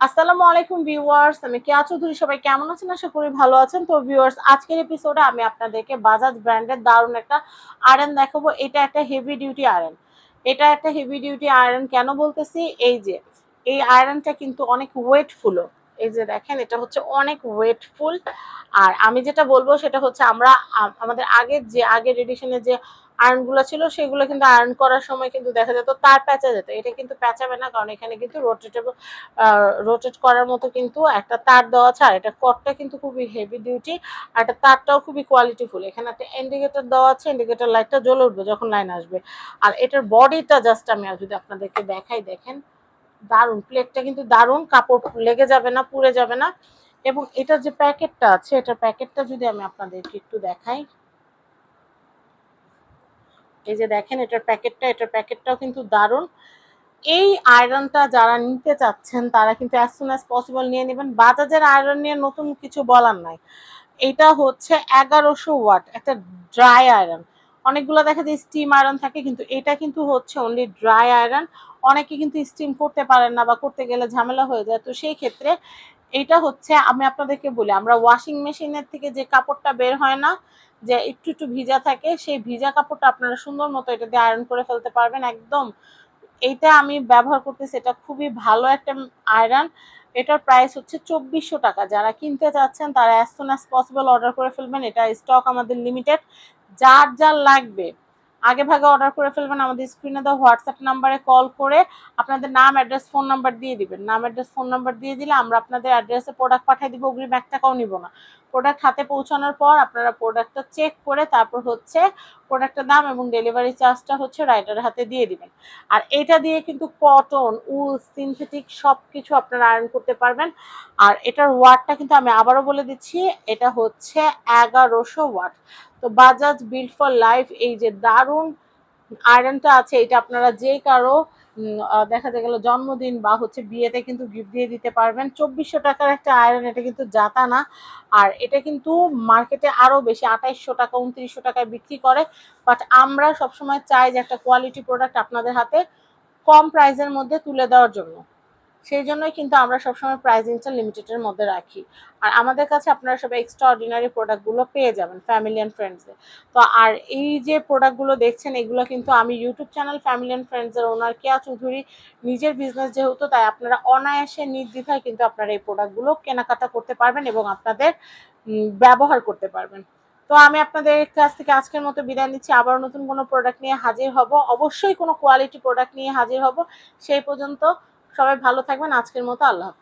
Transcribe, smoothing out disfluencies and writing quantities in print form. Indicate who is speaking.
Speaker 1: আসসালামু আলাইকুম ভিউয়ার্স, আমি কেয়া চৌধুরী। সবাই কেমন আছেন? আশা করি ভালো আছেন। তো ভিউয়ার্স, আজকের এপিসোডে আমি আপনাদেরকে বাজাজ ব্র্যান্ডের দারুণ একটা আয়রন দেখাবো। এটা একটা হেভি ডিউটি আয়রন। এটা একটা হেভি ডিউটি আয়রন কেন বলতেছি, এই যে এই আয়রনটা কিন্তু অনেক ওয়েটফুলও। এই যে দেখেন, এটা হচ্ছে অনেক ওয়েটফুল। আর আমি যেটা বলবো সেটা হচ্ছে আমরা আমাদের আগের এডিশনে যে আয়রনগুলো ছিল সেগুলো কিন্তু আয়রন করার সময় কিন্তু দেখা যেত তার প্যাঁচা যেত। এটা কিন্তু প্যাঁচাবে না, কারণ এখানে কিন্তু রোটেট করার মতো কিন্তু একটা তার দেওয়া আছে। আর এটা কটটা কিন্তু খুবই হেভি ডিউটি, আর এটা তারটাও খুবই কোয়ালিটিফুল। এখানে একটা ইন্ডিকেটর দেওয়া আছে, ইন্ডিকেটর লাইটটা জ্বলে উঠবে যখন লাইন আসবে। আর এটার বডিটা জাস্ট আমি যদি আপনাদেরকে দেখাই, দেখেন দারুণ। প্লেটটা কিন্তু দারুণ, কাপড় লেগে যাবে না, পুড়ে যাবে না। এবং এটার যে প্যাকেটটা আছে, এটার প্যাকেটটা যদি আমি আপনাদেরকে একটু দেখাই, এই যে দেখেন এটার প্যাকেটটাও কিন্তু দারুণ। এই আয়রনটা যারা নিতে চাচ্ছেন তারা কিন্তু অ্যাজ সুন অ্যাজ পসিবল নিয়ে নেবেন। বাজাজের আয়রন নিয়ে নতুন কিছু বলার নাই। এটা হচ্ছে 1100 ওয়াট একটা ড্রাই আয়রন। অনেকগুলো দেখা যায় স্টিম আয়রন থাকে, কিন্তু এটা কিন্তু হচ্ছে অনলি ড্রাই আয়রন। অনেকে কিন্তু স্টিম করতে পারেন না বা করতে গেলে ঝামেলা হয়ে যায়। তো সেই ক্ষেত্রে এটা হচ্ছে, আমি আপনাদেরকে বলি, আমরা ওয়াশিং মেশিনের থেকে যে কাপড়টা বের হয় না, যে একটু একটু ভিজা থাকে, সেই ভিজা কাপড়টা আপনারা সুন্দর মতো এটা দিয়ে আয়রন করে ফেলতে পারবেন একদম। এইটা আমি ব্যবহার করতেছি, এটা খুবই ভালো একটা আয়রন। এটার প্রাইস হচ্ছে 2400 টাকা। যারা কিনতে চাচ্ছেন তারা as soon as possible order করে ফেলবেন। এটা স্টক আমাদের লিমিটেড। যার যার লাগবে আগে ভাগে অর্ডার করে ফেলবেন। আমাদের স্ক্রিনে দেওয়া হোয়াটসঅ্যাপ নাম্বারে কল করে আপনাদের নাম, অ্যাড্রেস, ফোন নাম্বার দিয়ে দিবেন। নাম, অ্যাড্রেস, ফোন নাম্বার দিয়ে দিলে আমরা আপনাদের অ্যাড্রেসে প্রোডাক্ট পাঠিয়ে দিব। অগ্রিম 1 টাকাও নিব না। প্রোডাক্ট হাতে পৌঁছানোর পর আপনারা প্রোডাক্টটা চেক করে তারপর হচ্ছে প্রোডাক্টের দাম এবং ডেলিভারি চার্জটা হচ্ছে রাইডারের হাতে দিয়ে দিবেন। আর এটা দিয়ে কিন্তু কটন, উল, সিনথেটিক সব কিছু আপনারা আয়রন করতে পারবেন। আর এটার ওয়াটটা কিন্তু আমি আবারও বলে দিচ্ছি, এটা হচ্ছে 1100 ওয়াট। তো বাজাজ বিল্ড ফর লাইফ এই যে দারুণ আয়রনটা আছে, এটা আপনারা যে কারো দেখা গেল জন্মদিন বা হচ্ছে বিয়েতে কিন্তু গিফট দিয়ে দিতে পারবেন। 2400 টাকার একটা আয়রন, এটা কিন্তু জাতা না। আর এটা কিন্তু মার্কেটে আরো বেশি 2800 টাকা, 2900 টাকায় বিক্রি করে। বাট আমরা সবসময় চাই যে একটা কোয়ালিটি প্রোডাক্ট আপনাদের হাতে কম প্রাইসের মধ্যে তুলে দেওয়ার জন্য। সেই জন্যই কিন্তু আমরা সবসময় প্রাইসিংটা লিমিটেডের মধ্যে রাখি। আর আমাদের কাছে আপনারা সবাই এক্সট্রা অর্ডিনারি প্রোডাক্টগুলো পেয়ে যাবেন ফ্যামিলি অ্যান্ড ফ্রেন্ডসে। তো আর এই যে প্রোডাক্টগুলো দেখছেন, এগুলো কিন্তু আমি ইউটিউব চ্যানেল ফ্যামিলি অ্যান্ড ফ্রেন্ডসের ওনার কেয়া চৌধুরী, নিজের বিজনেস যেহেতু, তাই আপনারা অনায়াসে নির্দ্বিধায় কিন্তু আপনারা এই প্রোডাক্টগুলো কেনাকাটা করতে পারবেন এবং আপনাদের ব্যবহার করতে পারবেন। তো আমি আপনাদের কাছ থেকে আজকের মতো বিদায় নিচ্ছি। আবার নতুন কোনো প্রোডাক্ট নিয়ে হাজির হব, অবশ্যই কোনো কোয়ালিটি প্রোডাক্ট নিয়ে হাজির হব। সেই পর্যন্ত সবাই ভালো থাকবেন। আজকের মতো আল্লাহ হাফেজ।